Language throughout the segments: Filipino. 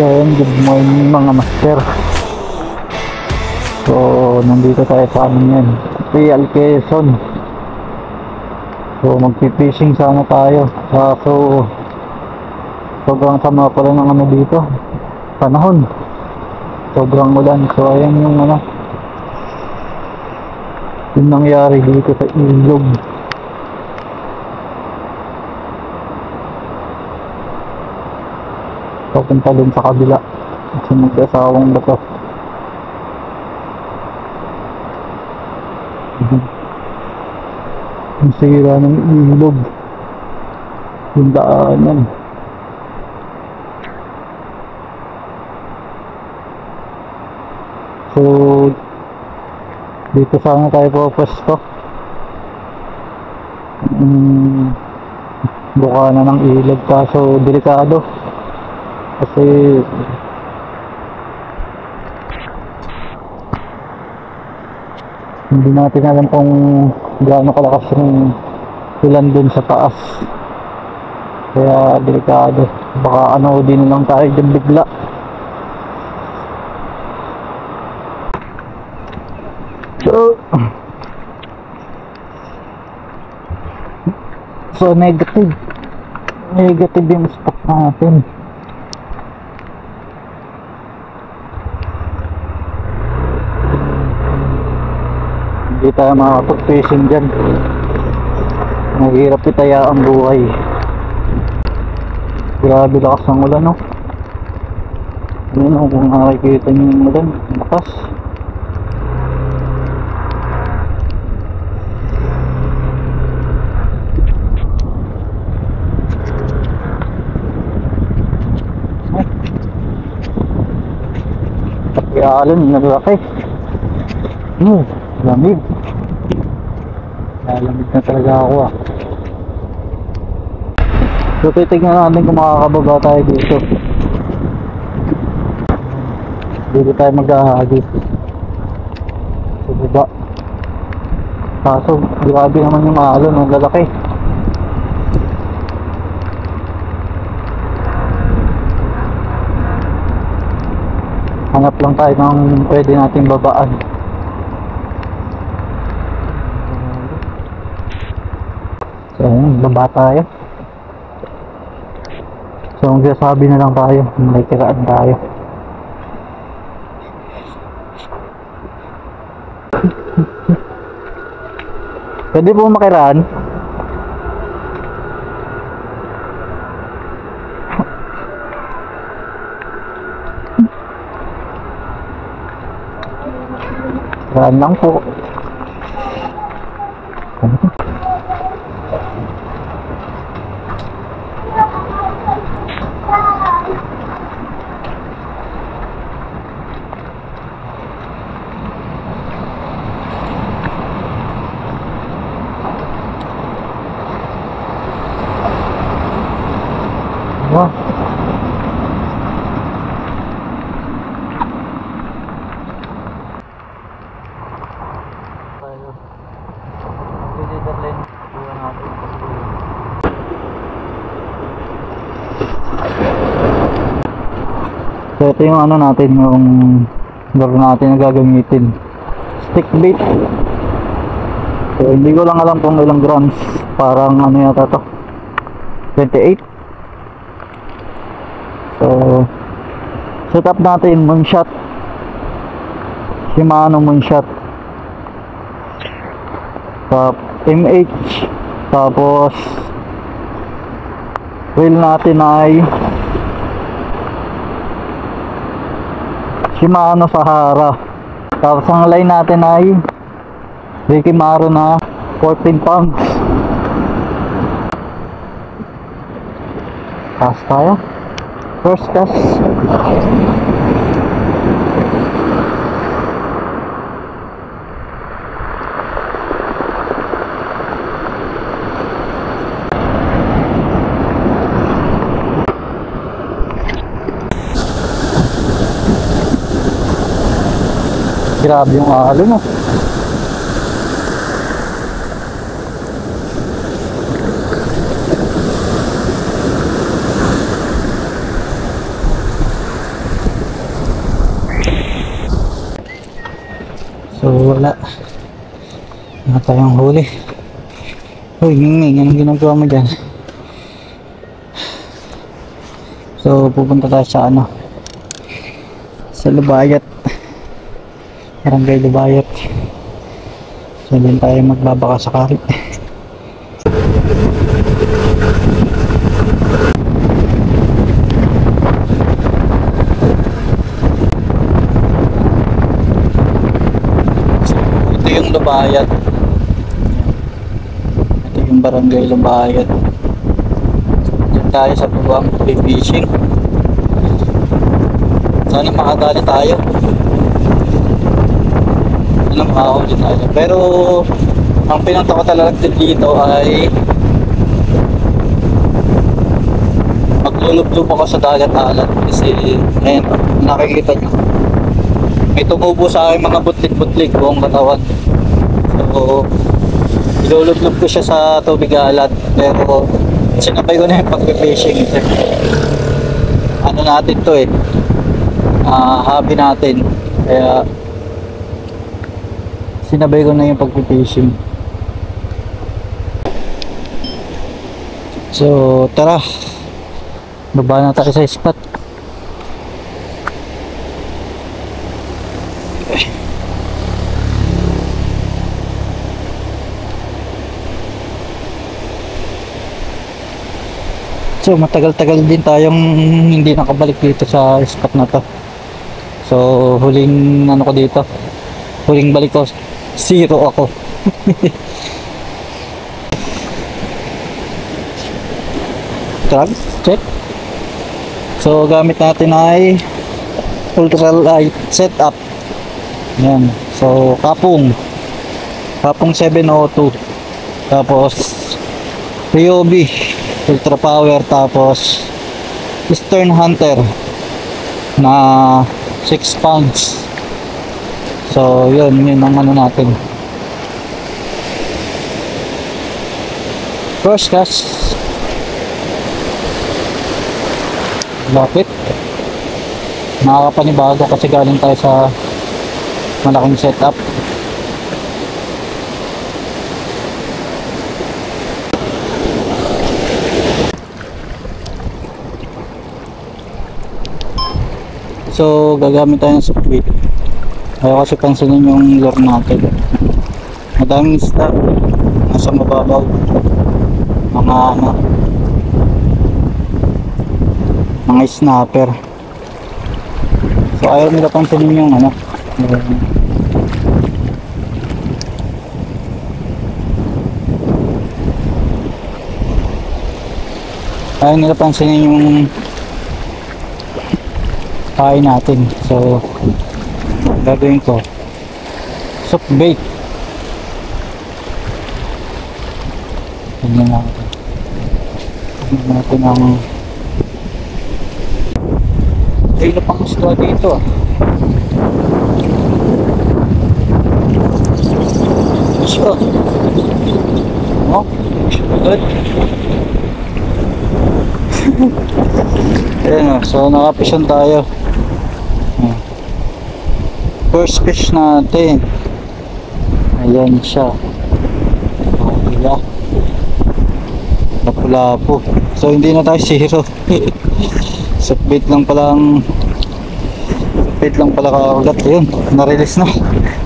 So yun, good morning mga master. So nandito tayo sa amin yan, Real Quezon. So magpipishing sana tayo. So sobrang sama pala ng ano dito, panahon. Sobrang ulan. So ayan yung ano, yung nangyari dito sa ilog. Papunta dun sa kabila kasi mag-asawang bato. Ang sira ng ilog, yung daanan. So dito sana tayo pupwesto. Buka na ng ilog, kaso delikado kasi hindi natin alam kung gaano kalakas yung ulan dun sa taas, kaya delikado. Baka ano din lang tayo dyan bigla. So negative yung stock natin. Hindi tayo makapag-fishing dyan, mahirap itaya ang buhay. Grabe lakas ng ulan, no? Yun o, kung nakikita nyo yung ulan, lakas. Alon, nalaki. Lamig. Lamig na talaga ako, ah. So titignan natin kung makakababa tayo dito. Dito tayo maghahagis sa baba. Kaso grabe naman yung alon, ang lalaki. Hanap lang tayo ng pwede nating babaan. So baba tayo. So magsasabi na lang tayo, may kiraan tayo. Pwede po makiraan? Kiraan lang po. Wow. So ito yung ano natin, yung lure natin na gagamitin, stick bait. So hindi ko lang alam kung ilang grams, parang ano yata to, 28. So set up natin moonshot, Shimano moonshot, MH, tapos reel natin ay Shimano Sahara, tapos ang line natin ay Ricky Maro na 14 pounds. Cast tayo, first cast. Grabe yung alon, no? wala. Wala tayong huli. Uy, Mingming, anong ginagawa mo dyan? So, pupunta tayo sa ano? Sa Lubayat. Barangay Lubayat. So, dyan tayo magbabaka sakali. Lubayat. Ito yung barangay Lubayat. Diyan tayo sa bubang fishing. Sana makadali tayo. Sana makahuli tayo. Pero ang pinunta ko talaga dito ay maglulublob ako sa dagat alat kasi ayun, nakikita nyo may tumubo sa aking mga butlik-butlik buong katawan. So, ilulublob ko siya sa tubig alat pero sinabay ko na yung pag-fishing. Ano natin to eh, hobby natin, kaya sinabay ko na yung pag-fishing. So tara, baba na tayo sa spot. So matagal-tagal din tayong hindi nakabalik dito sa spot na to. So huling ano ko dito, huling balik ko, 0 ako. Drag, check. So gamit natin ay ultralight setup. Yan. So kapong 702. Tapos Ryobi Ultra Power, tapos Eastern Hunter na 6 pounds. So yun ang ano natin. First cast. Lapit. Nakakapanibago kasi galing tayo sa malaking setup. So gagamit tayo ng sukbit. Ayaw kasi pansinin yung lure natin. Madaming isda nasa mababaw. Mga ano, mga snapper. So ayaw nila pansinin yung ano, ayaw nila pansinin yung kain natin. So gagawin ko soft bait. Tingnan natin ang ay na pang isda dito. So oh, good. Ayan o, so nakapisyon tayo. First fish natin, ayan siya. Wala, lapu-lapu. So hindi na tayo 0. Sukbit lang pala kakagat. Ayun, na-release na,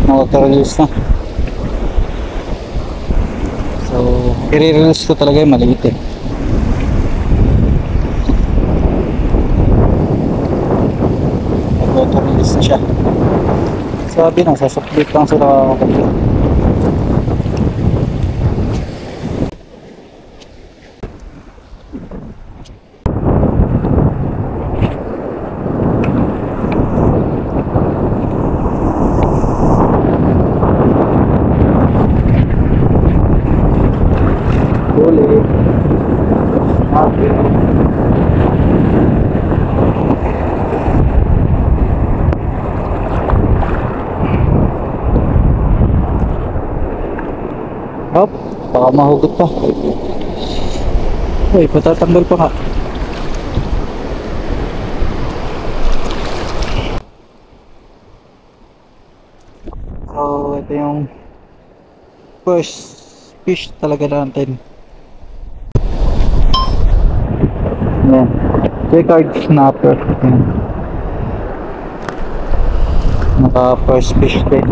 nakaka-release na. So i-release ko talaga yung maliit eh. Nag-auto-release na siya. Sabi na, sasukbit lang sila kakagad. Huli. Happy. Hop, baka mahugot pa. Uy, patatanggal pa nga. So ito yung first fish talaga natin. Yan. Jacquard snapper. Yan. Naka first fish din.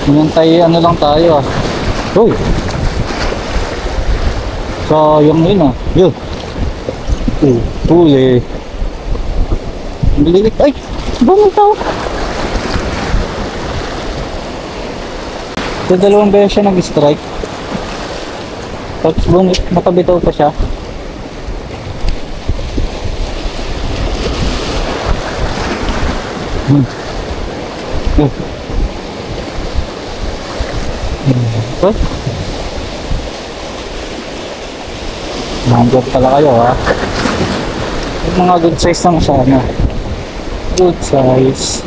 Hinantay ano lang tayo ah. Uy! Sayang yun ah. Yun. Huli. Bililit. Ay! Bumitaw! So dalawang beses siya nag-strike. Tapos nakabitaw pa siya. What? Nandiyan pala kayo ha. Yung mga good size lang sana. Good size.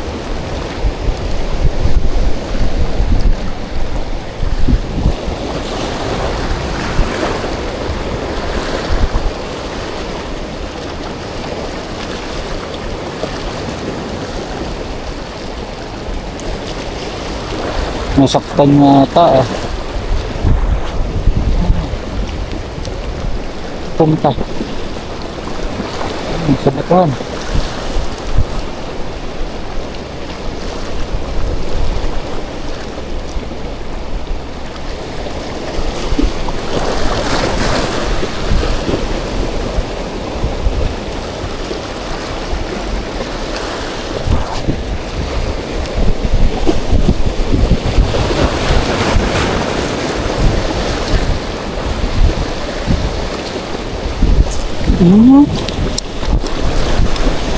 Nasaktan nga ata ah. Punta sa batuan.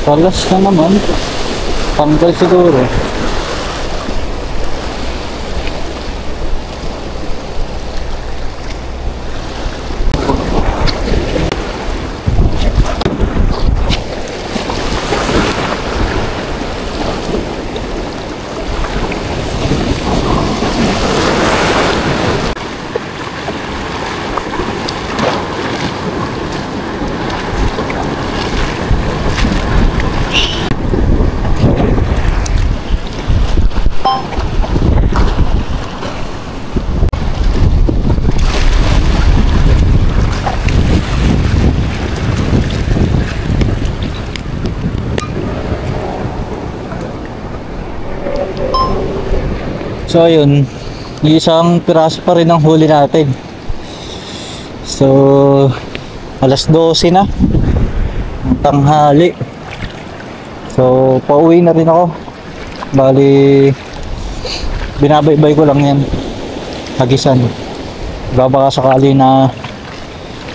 Palas na naman. Tanggal siguro. So ayun, isang piraso pa rin ang huli natin. So alas 12 na ang tanghali. So pauwi na rin ako. Bali binabaybay ko lang yan, hagisan. Baka sakali na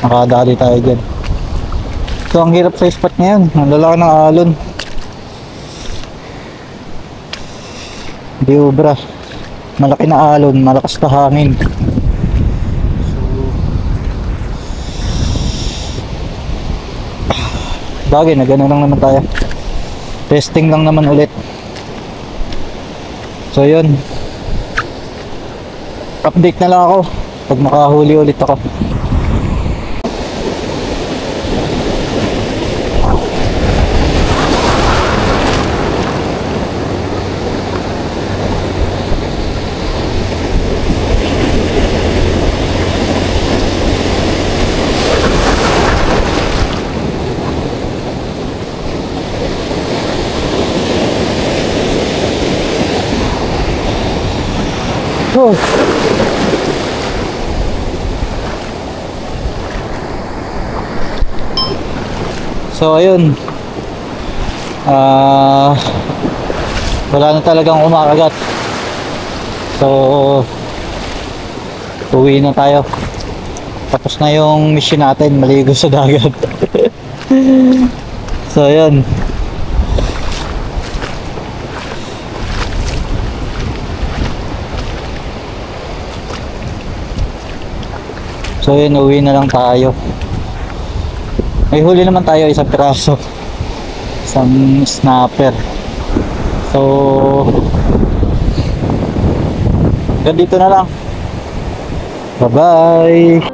makadali tayo dyan. So ang hirap sa spot ngayon, ang lalaki ng alon. Di ubra. Malaki na alon, malakas na hangin. Bagay na gano'n lang naman tayo. Testing lang naman ulit. So yun, update na lang ako pag makahuli ulit ako. Oh. So ayun, wala na talagang umakagat. So uwi na tayo. Tapos na yung mission natin, maligo sa dagat. So ayun. So yun, uwi na lang tayo. May huli naman tayo, isang piraso, isang snapper. So hanggang dito na lang. Bye bye.